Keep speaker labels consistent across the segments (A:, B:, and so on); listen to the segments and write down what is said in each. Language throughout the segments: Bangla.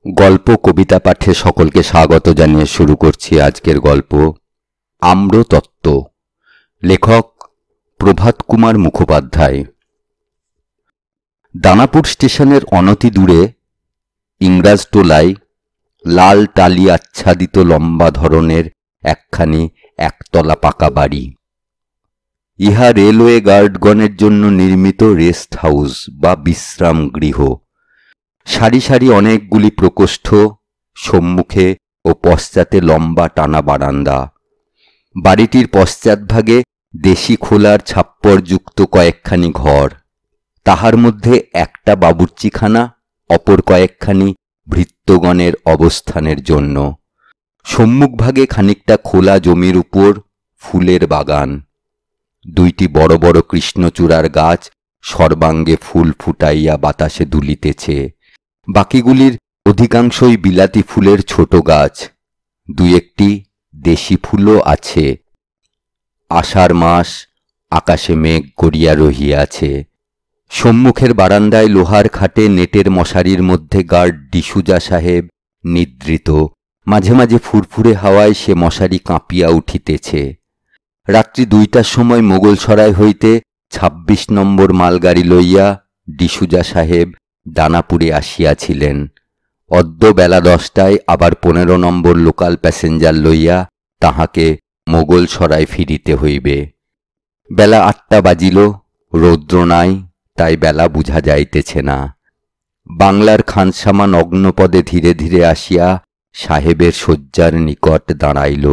A: গল্প কবিতা পাঠে সকলকে স্বাগত জানিয়ে শুরু করছি আজকের গল্প আম্রতত্ত্ব। লেখক প্রভাত কুমার মুখোপাধ্যায়। দানাপুর স্টেশনের অনতি দূরে ইংরাজটোলায় লাল টালি আচ্ছাদিত লম্বা ধরনের একখানি একতলা পাকা বাড়ি। ইহা রেলওয়ে গার্ডগণের জন্য নির্মিত রেস্ট হাউস বা বিশ্রাম গৃহ। সারি সারি অনেকগুলি প্রকোষ্ঠ, সম্মুখে ও পশ্চাতে লম্বা টানা বারান্দা। বাড়িটির পশ্চাৎভাগে দেশি খোলার ছাপ্পরযুক্ত কয়েকখানি ঘর, তাহার মধ্যে একটা বাবুর্চিখানা, অপর কয়েকখানি ভৃত্যগণের অবস্থানের জন্য। সম্মুখভাগে খানিকটা খোলা জমির উপর ফুলের বাগান। দুইটি বড় বড় কৃষ্ণচূড়ার গাছ সর্বাঙ্গে ফুল ফুটাইয়া বাতাসে দুলিতেছে। বাকিগুলির অধিকাংশই বিলাতি ফুলের ছোট গাছ, দুই একটি দেশি ফুলও আছে। আষাঢ় মাস, আকাশে মেঘ করিয়া রহিয়াছে। সম্মুখের বারান্দায় লোহার খাটে নেটের মশারির মধ্যে গার্ড ডিসুজা সাহেব নিদ্রিত। মাঝে মাঝে ফুরফুরে হাওয়ায় সে মশারি কাঁপিয়া উঠিতেছে। রাত্রি 2টার সময় মোগলসরাই হইতে 26 নম্বর মালগাড়ি লইয়া ডিসুজা সাহেব দানাপুরে আসিয়াছিলেন। অদ্য বেলা 10টায় আবার 15 নম্বর লোকাল প্যাসেঞ্জার লইয়া তাহাকে মোগলসরাই ফিরিতে হইবে। বেলা 8টা বাজিল, রৌদ্র নাই, তাই বেলা বুঝা যাইতেছে না। বাংলার খানসামা নগ্নপদে ধীরে ধীরে আসিয়া সাহেবের শয্যার নিকট দাঁড়াইল।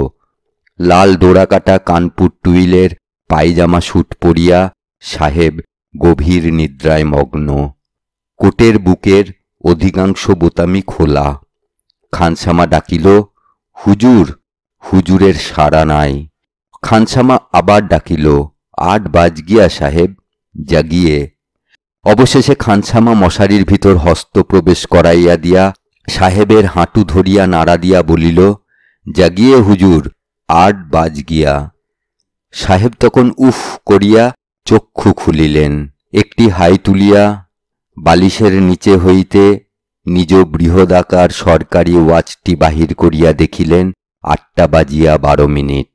A: লাল ডোরাকাটা কানপুর টুইলের পায়জামা স্যুট পরিয়া সাহেব গভীর নিদ্রায় মগ্ন। কোটের বুকের অধিকাংশ বোতামি খোলা। খানসামা ডাকিল, হুজুর। হুজুরের সাড়া নাই। খানসামা আবার ডাকিল, 8 বাজ গিয়া সাহেব, জাগিয়ে। অবশেষে খানসামা মশারির ভিতর হস্ত প্রবেশ করাইয়া দিয়া সাহেবের হাঁটু ধরিয়া নাড়া দিয়া বলিল, জাগিয়ে হুজুর, 8 বাজ গিয়া। সাহেব তখন উফ করিয়া চক্ষু খুলিলেন। একটি হাই তুলিয়া বালিশের নিচে হইতে নিজ বৃহদাকার সরকারি ওয়াচটি বাহির করিয়া দেখিলেন 8টা বাজিয়া 12 মিনিট।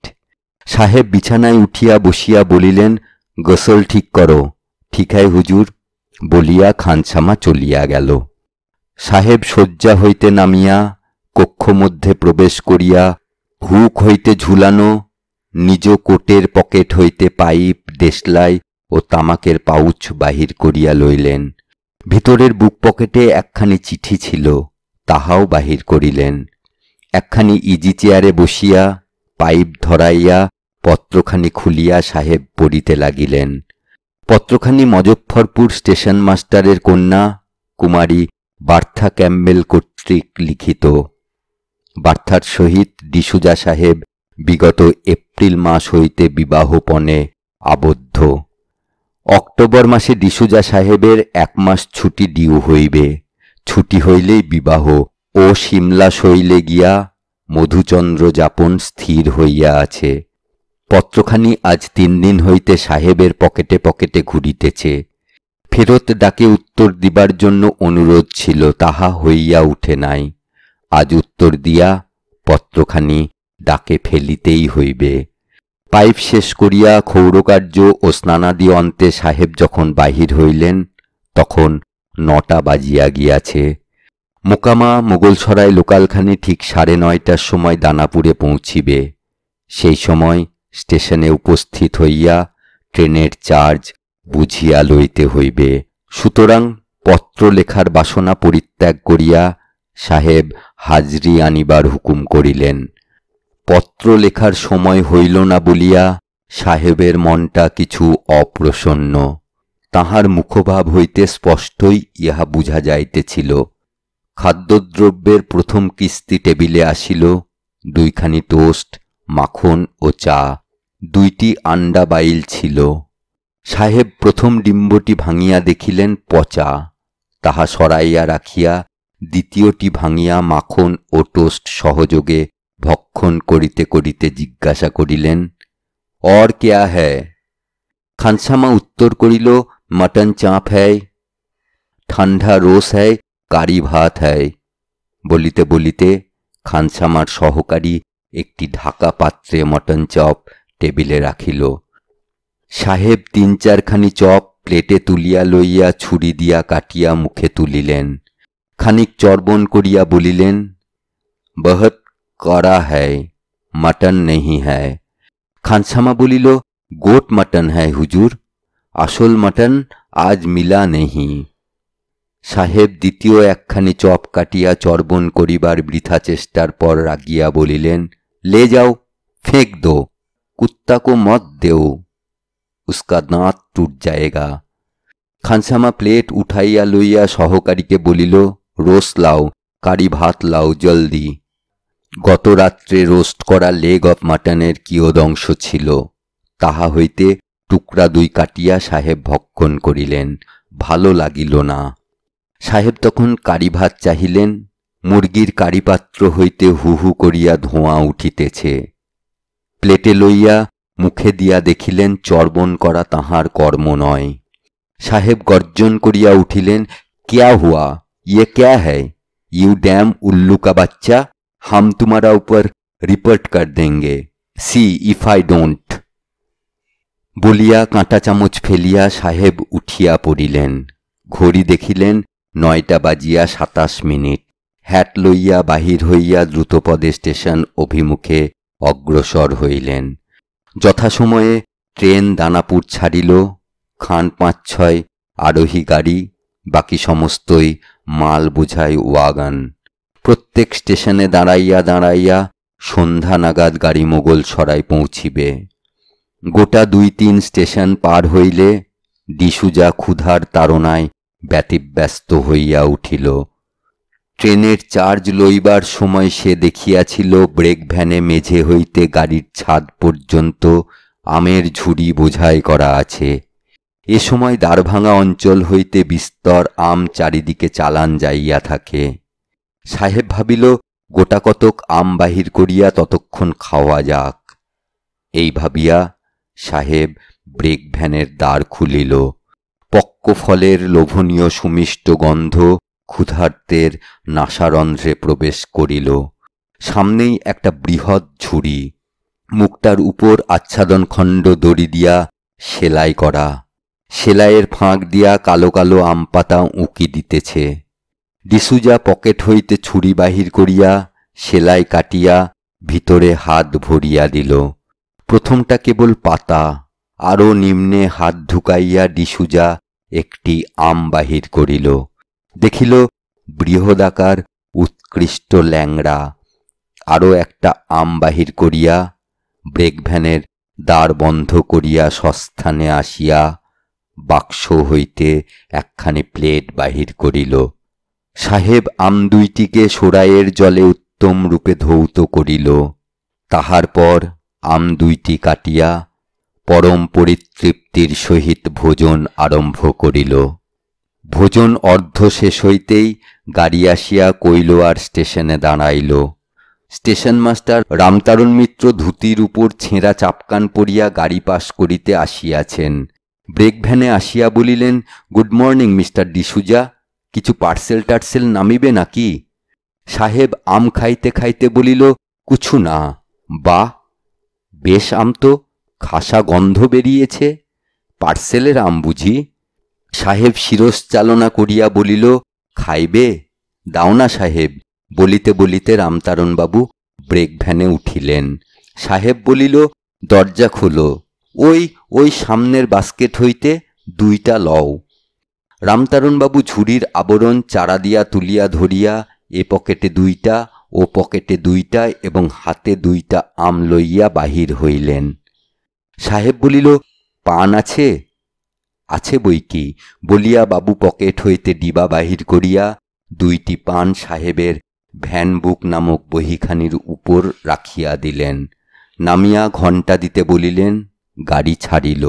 A: সাহেব বিছানায় উঠিয়া বসিয়া বলিলেন, গোসল ঠিক করো। ঠিক হয় হুজুর, বলিয়া খানসামা চলিয়া গেল। সাহেব শয্যা হইতে নামিয়া কক্ষ মধ্যে প্রবেশ করিয়া হুক হইতে ঝুলানো নিজ কোটের পকেট হইতে পাইপ, দেশলাই ও তামাকের পাউচ বাহির করিয়া লইলেন। ভিতরের বুক পকেটে একখানি চিঠি ছিল, তাহাও বাহির করিলেন। একখানি ইজি চেয়ারে বসিয়া পাইপ ধরাইয়া পত্রখানি খুলিয়া সাহেব পড়িতে লাগিলেন। পত্রখানি মজফ্ফরপুর স্টেশন মাস্টারের কন্যা কুমারী বার্থা ক্যাম্বেল কর্তৃক লিখিত। বার্থার সহিত ডিসুজা সাহেব বিগত এপ্রিল মাস হইতে বিবাহপণে আবদ্ধ। অক্টোবর মাসে ডিসুজা সাহেবের 1 মাস ছুটি ডিউ হইবে। ছুটি হইলেই বিবাহ ও সিমলা শৈলে গিয়া মধুচন্দ্র যাপন স্থির হইয়া আছে। পত্রখানি আজ 3 দিন হইতে সাহেবের পকেটে পকেটে ঘুরিতেছে। ফেরত ডাকে উত্তর দিবার জন্য অনুরোধ ছিল, তাহা হইয়া উঠে নাই। আজ উত্তর দিয়া পত্রখানি ডাকে ফেলিতেই হইবে। পাইপ শেষ করিয়া ক্ষৌরকার্য ও স্নানাদি অন্তে সাহেব যখন বাহির হইলেন, তখন 9টা বাজিয়া গিয়াছে। মোকামা মোগলসরাই লোকালখানি ঠিক 9:30টার সময় দানাপুরে পৌঁছিবে। সেই সময় স্টেশনে উপস্থিত হইয়া ট্রেনের চার্জ বুঝিয়া লইতে হইবে। সুতরাং পত্র লেখার বাসনা পরিত্যাগ করিয়া সাহেব হাজরি আনিবার হুকুম করিলেন। পত্র লেখার সময় হইল না বলিয়া সাহেবের মনটা কিছু অপ্রসন্ন। তাহার মুখভাব হইতে স্পষ্টই ইহা বুঝা যাইতেছিল। খাদ্যদ্রব্যের প্রথম কিস্তি টেবিলে আসিল। 2খানি টোস্ট, মাখন ও চা, 2টি আন্ডা বাইল ছিল। সাহেব প্রথম ডিম্বটি ভাঙিয়া দেখিলেন পচা। তাহা সরাইয়া রাখিয়া দ্বিতীয়টি ভাঙিয়া মাখন ও টোস্ট সহযোগে ভক্ষণ করিতে করিতে জিজ্ঞাসা করিলেন, और क्या है? খানসামা উত্তর করিল, মটন চাঁপ है, ঠান্ডা রোস है, কারি ভাত है। বলিতে বলিতে খানসামার সহকারী একটি ঢাকা পাত্রে মটন চপ টেবিলে রাখিল। সাহেব ৩-৪খানি চপ প্লেটে তুলিয়া লইয়া ছুরি দিয়া কাটিয়া মুখে তুলিলেন। খানিক চর্বণ করিয়া বলিলেন, বহুত কড়া হ্যায়, মটন নেই হ্যায়। খানসামা বলিল, গোট মটন হ্যায় হুজুর, আসল মটন আজ মিলা নেহি। সাহেব দ্বিতীয় একখানি চপ কাটিয়া চর্বণ করিবার বৃথা চেষ্টার পর রাগিয়া বলিলেন, লে যাও, ফেঁক দো, কুত্তা কো মত দেও, উসকা দাঁত টুট যায়েগা। খানসামা প্লেট উঠাইয়া লইয়া সহকারীকে বলিল, রোস্ট লাও, কারি ভাত লাও জলদি। গত রাত্রে রোস্ট করা লেগ অফ মাটনের কিয়দংশ ছিল, তাহা হইতে টুকরা 2 কাটিয়া সাহেব ভক্ষণ করিলেন। ভালো লাগিল না। সাহেব তখন কারি ভাত চাহিলেন। মুরগির কারিপাত্র হইতে হু হু করিয়া ধোঁয়া উঠিতেছে। প্লেটে লইয়া মুখে দিয়া দেখিলেন চর্বণ করা তাহার কর্ম নয়। সাহেব গর্জন করিয়া উঠিলেন, ক্যা হুয়া, ইয়ে ক্যা হ্যায়, ইউ ড্যাম উল্লু কা বাচ্চা, হাম তুমারা উপর রিপোর্ট কর দেঙ্গে, সি ইফ আই ডোন্ট। বলিয়া কাঁটা চামচ ফেলিয়া সাহেব উঠিয়া পড়িলেন। ঘড়ি দেখিলেন 9টা বাজিয়া 27 মিনিট। হ্যাট লইয়া বাহির হইয়া দ্রুতপদে স্টেশন অভিমুখে অগ্রসর হইলেন। যথাসময়ে ট্রেন দানাপুর ছাড়িল। খান 5-6 আরোহী গাড়ি, বাকি সমস্তই মাল বোঝাই ওয়াগন। প্রত্যেক স্টেশনে দাঁড়াইয়া দাঁড়াইয়া সন্ধ্যা নাগাদ গাড়ি মোগল সরাই পৌঁছিবে। গোটা 2-3 স্টেশন পার হইলে ডিসুজা ক্ষুধার তাড়নায় ব্যতিব্যস্ত হইয়া উঠিল। ট্রেনের চার্জ লইবার সময় সে দেখিয়াছিল ব্রেক ভ্যানে মেঝে হইতে গাড়ির ছাদ পর্যন্ত আমের ঝুড়ি বোঝাই করা আছে। এ সময় দ্বারভাঙা অঞ্চল হইতে বিস্তর আম চারিদিকে চালান যাইয়া থাকে। সাহেব ভাবিল, গোটা কতক আম বাহির করিয়া ততক্ষণ খাওয়া যাক। এই ভাবিয়া সাহেব ব্রেক ভ্যানের দ্বার খুলিল। পক্ক ফলের লোভনীয় সুমিষ্ট গন্ধ ক্ষুধার্তের নাসারন্ধ্রে প্রবেশ করিল। সামনেই একটা বৃহৎ ঝুড়ি, মুখটার উপর আচ্ছাদন খণ্ড দড়ি দিয়া সেলাই করা। সেলাইয়ের ফাঁক দিয়া কালো কালো আম পাতা উঁকি দিতেছে। ডিসুজা পকেট হইতে ছুরি বাহির করিয়া সেলাই কাটিয়া ভিতরে হাত ভরিয়া দিল। প্রথমটা কেবল পাতা, আরও নিম্নে হাত ঢুকাইয়া ডিসুজা একটি আম বাহির করিল। দেখিল বৃহদাকার উৎকৃষ্ট ল্যাংড়া। আরও একটা আম বাহির করিয়া ব্রেক ভ্যানের দ্বার বন্ধ করিয়া সস্থানে আসিয়া বাক্স হইতে একখানি প্লেট বাহির করিল। সাহেব আম 2টিকে সোরাইয়ের জলে উত্তম রূপে ধৌত করিল। তাহার পর আম 2টি কাটিয়া পরম পরিতৃপ্তির সহিত ভোজন আরম্ভ করিল। ভোজন অর্ধ শেষ হইতেই গাড়ি আসিয়া কৈলোয়ার স্টেশনে দাঁড়াইল। স্টেশন মাস্টার রামতারণ মিত্র ধুতির উপর ছেঁড়া চাপকান পরিয়া গাড়ি পাস করিতে আসিয়াছেন। ব্রেক ভ্যানে আসিয়া বলিলেন, গুড মর্নিং মিস্টার ডিসুজা, কিছু পার্সেল টার্সেল নামিবে নাকি? সাহেব আম খাইতে খাইতে বলিল, কিছু না। বাহ, বেশ আম তো, খাসা গন্ধ বেরিয়েছে, পার্সেলের আম বুঝি? সাহেব শিরশ্চালনা করিয়া বলিল, খাইবে? দাও না সাহেব। বলিতে বলিতে রামতারণবাবু ব্রেক ভ্যানে উঠিলেন। সাহেব বলিল, দরজা খোলো, ওই সামনের বাস্কেট হইতে 2টা লও। রামতারণবাবু ঝুড়ির আবরণ চারা দিয়া তুলিয়া ধরিয়া এ পকেটে 2টা, ও পকেটে 2টা এবং হাতে 2টা আম লইয়া বাহির হইলেন। সাহেব বলিল, পান আছে? আছে বইকি বলিয়া বাবু পকেট হইতে ডিবা বাহির করিয়া 2টি পান সাহেবের ভ্যান বুক নামক বহিখানির উপর রাখিয়া দিলেন। নামিয়া ঘণ্টা দিতে বলিলেন। গাড়ি ছাড়িল।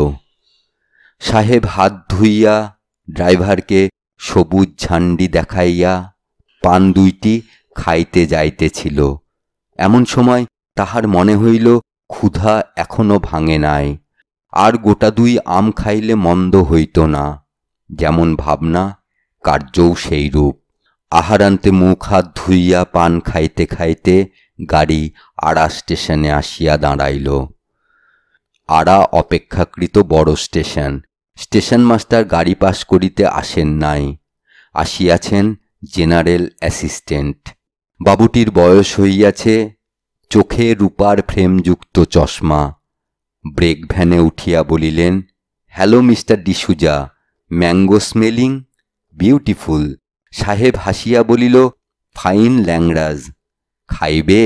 A: সাহেব হাত ধুইয়া ড্রাইভারকে সবুজ ঝান্ডি দেখাইয়া পান 2টি খাইতে যাইতেছিল। এমন সময় তাহার মনে হইল ক্ষুধা এখনো ভাঙে নাই, আর গোটা 2 আম খাইলে মন্দ হইত না। যেমন ভাবনা, কার্যও সেইরূপ। আহারান্তে মুখ হাত ধুইয়া পান খাইতে খাইতে গাড়ি আড়া স্টেশনে আসিয়া দাঁড়াইল। আড়া অপেক্ষাকৃত বড় স্টেশন। স্টেশন মাস্টার গাড়ি পাস করিতে আসেন নাই, আসিয়াছেন জেনারেল অ্যাসিস্ট্যান্ট। বাবুটির বয়স হইয়াছে, চোখে রূপার ফ্রেমযুক্ত চশমা। ব্রেক ভ্যানে উঠিয়া বলিলেন, hello mister D'Souza, mango smelling beautiful. সাহেব হাসিয়া বলিল, ফাইন ল্যাংড়াজ। খাইবে?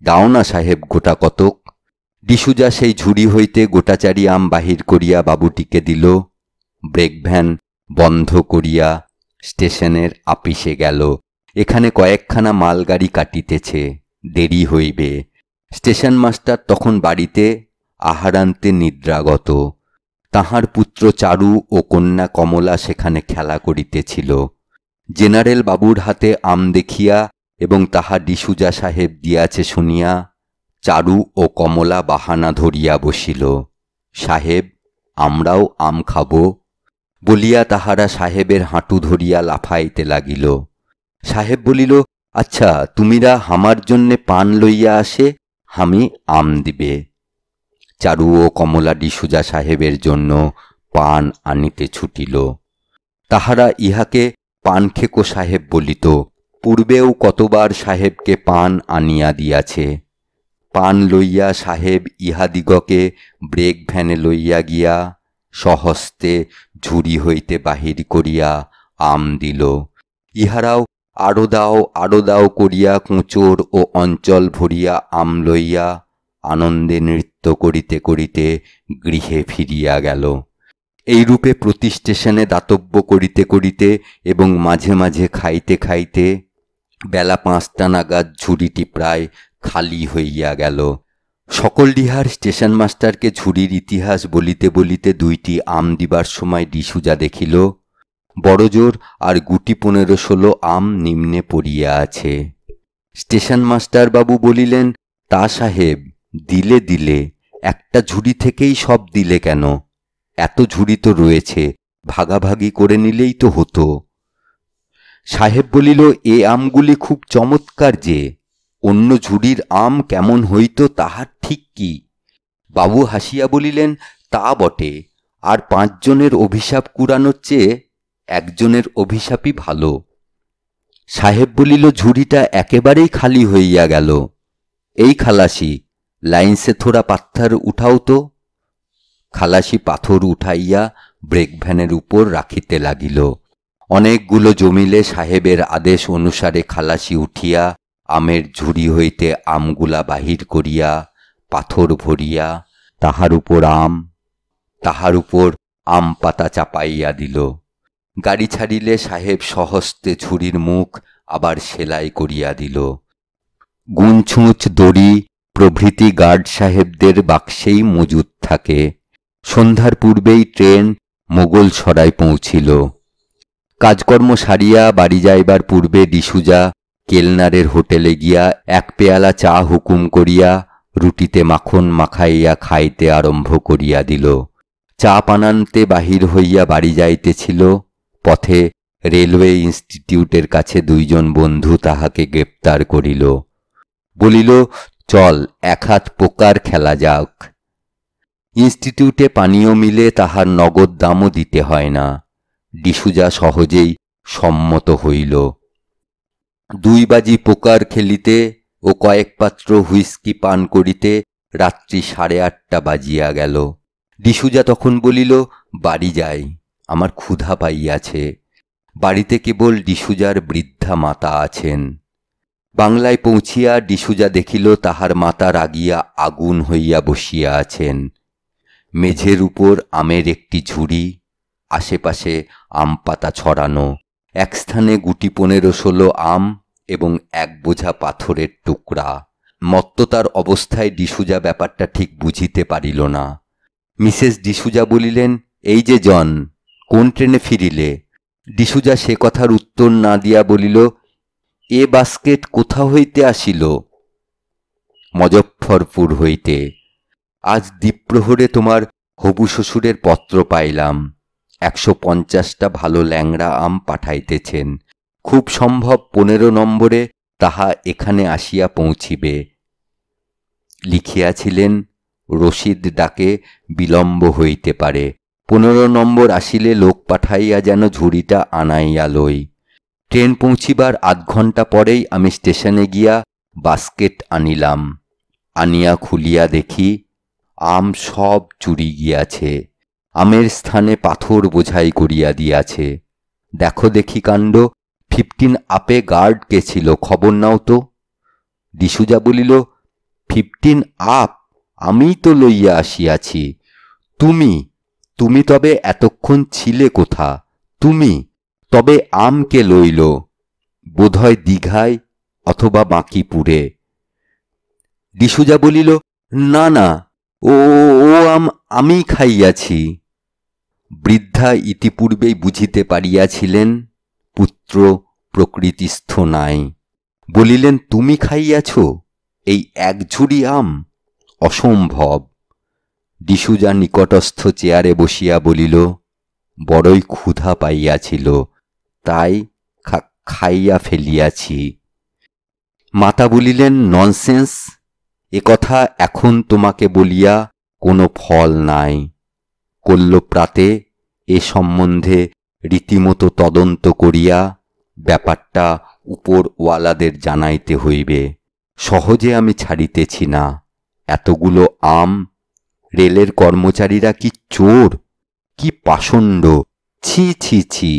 A: দাও না সাহেব গোটা কতক। ডিসুজা সেই ঝুড়ি হইতে গোটাচারি আম বাহির করিয়া বাবুটিকে দিল। ব্রেক ভ্যান বন্ধ করিয়া স্টেশনের আপিসে গেল। এখানে কয়েকখানা মালগাড়ি কাটিতেছে, দেরি হইবে। স্টেশন মাস্টার তখন বাড়িতে আহারান্তে নিদ্রাগত। তাহার পুত্র চারু ও কন্যা কমলা সেখানে খেলা করিতেছিল। জেনারেল বাবুর হাতে আম দেখিয়া এবং তাহা ডিসুজা সাহেব দিয়াছে শুনিয়া চারু ও কমলা বাহানা ধরিয়া বসিল। সাহেব, আমরাও আম খাব বলিয়া তাহারা সাহেবের হাঁটু ধরিয়া লাফাইতে লাগিল। সাহেব বলিল, আচ্ছা তুমিরা হামার জন্যে পান লইয়া আসে, আমি আম দিবে। চারু ও কমলা ডিসুজা সাহেবের জন্য পান আনিতে ছুটিল। তাহারা ইহাকে পানখেকো সাহেব বলিত। পূর্বেও কতবার সাহেবকে পান আনিয়া দিয়াছে। পান লইয়া সাহেব ইহাদিগকে ব্রেক ভ্যানে লইয়া গিয়া সহস্তে ঝুড়ি হইতে বাহির করিয়া আম দিল। ইহারাও আরো দাও করিয়া কুঁচোর ও অঞ্চল ভরিয়া আম লইয়া আনন্দে নৃত্য করিতে করিতে গৃহে ফিরিয়া গেল। এইরূপে প্রতি স্টেশনে দাতব্য করিতে করিতে এবং মাঝে মাঝে খাইতে খাইতে বেলা 5টা নাগাদ ঝুড়িটি প্রায় খালি হইয়া গেল। সকলডিহার স্টেশন মাস্টারকে ঝুড়ির ইতিহাস বলিতে বলিতে 2টি আম দিবার সময় ডিসুজা দেখিল বড়জোর আর গুটি 15-16 আম নিম্নে পড়িয়া আছে। স্টেশন মাস্টার বাবু বলিলেন, তা সাহেব, দিলে একটা ঝুড়ি থেকেই সব দিলে কেন? এত ঝুড়ি তো রয়েছে, ভাগাভাগি করে নিলেই তো হতো। সাহেব বলিল, এ আমগুলি খুব চমৎকার যে, অন্য ঝুড়ির আম কেমন হইত তাহার ঠিক কি? বাবু হাসিয়া বলিলেন, তা বটে, আর 5 জনের অভিশাপ কুড়ানোর চেয়ে একজনের অভিশাপই ভালো। সাহেব বলিল, ঝুড়িটা একেবারেই খালি হইয়া গেল। এই খালাসি, লাইন সে থোড়া পাথর উঠাও তো। খালাসি পাথর উঠাইয়া ব্রেক ভ্যানের উপর রাখিতে লাগিল। অনেকগুলো জমিলে সাহেবের আদেশ অনুসারে খালাসি উঠিয়া আমের ঝুড়ি হইতে আমগুলা বাহির করিয়া পাথর ভরিয়া তাহার উপর আম পাতা চাপাইয়া দিল। গাড়ি ছাড়িলে সাহেব সহস্তে ঝুড়ির মুখ আবার সেলাই করিয়া দিল। গুনছুঁচ দড়ি প্রভৃতি গার্ড সাহেবদের বাক্সেই মজুদ থাকে। সন্ধ্যার পূর্বেই ট্রেন মোগলসরাই পৌঁছিল। কাজকর্ম সারিয়া বাড়ি যাইবার পূর্বে ডিসুজা কেলনারের হোটেলে গিয়া 1 পেয়ালা চা হুকুম করিয়া রুটিতে মাখন মাখাইয়া খাইতে আরম্ভ করিয়া দিল। চা পানান্তে বাহির হইয়া বাড়ি যাইতেছিল। পথে রেলওয়ে ইনস্টিটিউটের কাছে 2 জন বন্ধু তাহাকে গ্রেপ্তার করিল। বলিল, চল 1 হাত পোকার খেলা যাক। ইনস্টিটিউটে পানীয় মিলে তাহার নগদ দামও দিতে হয় না। ডিসুজা সহজেই সম্মত হইল। 2 বাজি পোকার খেলিতে ও কয়েক পাত্র হুইস্কি পান করিতে রাত্রি 8:30 বাজিয়া গেল। ডিসুজা তখন বলিল, বাড়ি যাই, আমার ক্ষুধা পাইয়াছে। বাড়িতে কেবল ডিসুজার বৃদ্ধা মাতা আছেন। বাংলায় পৌঁছিয়া ডিসুজা দেখিল তাহার মাতা রাগিয়া আগুন হইয়া বসিয়া আছেন। মেঝের উপর আমের একটি ঝুড়ি, আশেপাশে আম পাতা ছড়ানো, এক স্থানে গুটি 15-16 আম এবং 1 বোঝা পাথরের টুকরা। মত্ততার অবস্থায় ডিসুজা ব্যাপারটা ঠিক বুঝিতে পারিল না। মিসেস ডিসুজা বলিলেন, এই যে জন, কোন ট্রেনে ফিরিলে? ডিসুজা সে কথার উত্তর না দিয়া বলিল, এ বাস্কেট কোথা হইতে আসিল? মজফ্ফরপুর হইতে। আজ দ্বীপ্রহরে তোমার হবু শ্বশুরের পত্র পাইলাম। 150টা ভালো ল্যাংড়া আম পাঠাইতেছেন। খুব সম্ভব 15 নম্বরে তাহা এখানে আসিয়া পৌঁছিবে। লিখিয়াছিলেন, রশিদ ডাকে বিলম্ব হইতে পারে, 15 নম্বর আসিলে লোক পাঠাইয়া যেন ঝুড়িটা আনাইয়া লই। ট্রেন পৌঁছিবার আধ ঘণ্টা পরেই আমি স্টেশনে গিয়া বাস্কেট আনিলাম। আনিয়া খুলিয়া দেখি আম সব চুরি গিয়াছে, আমের স্থানে পাথর বোঝাই করিয়া দিয়াছে। দেখো দেখি কাণ্ড, 15 আপে গার্ড কে ছিল, খবর নাও তো। ডিসুজা বলিল, 15 আপ? আমিই তো লইয়া আসিয়াছি। তুমি তুমি তবে এতক্ষণ ছিলে কোথা? তুমি তবে আম কে লইল? বোধহয় দীঘায় অথবা বাঁকিপুরে। ডিসুজা বলিল, না না, ও ও আম আমিই খাইয়াছি। বৃদ্ধা ইতিপূর্বেই বুঝিতে পারিয়াছিলেন পুত্র প্রকৃতিস্থ নাই। বলিলেন, তুমি খাইয়াছ এই এক ঝুড়ি আম? অসম্ভব। ডিসুজা নিকটস্থ চেয়ারে বসিয়া বলিল, বড়ই ক্ষুধা পাইয়াছিল, তাই খাইয়া ফেলিয়াছি। মাতা বলিলেন, ননসেন্স, একথা এখন তোমাকে বলিয়া কোনো ফল নাই। কল্লপ্রাতে এ সম্বন্ধে রীতিমতো তদন্ত করিয়া ব্যাপারটা উপরওয়ালাদের জানাইতে হইবে। সহজে আমি ছাড়িতেছি না। এতগুলো আম, রেলের কর্মচারীরা কি চোর? কি পাষণ্ড! ছি ছি ছি!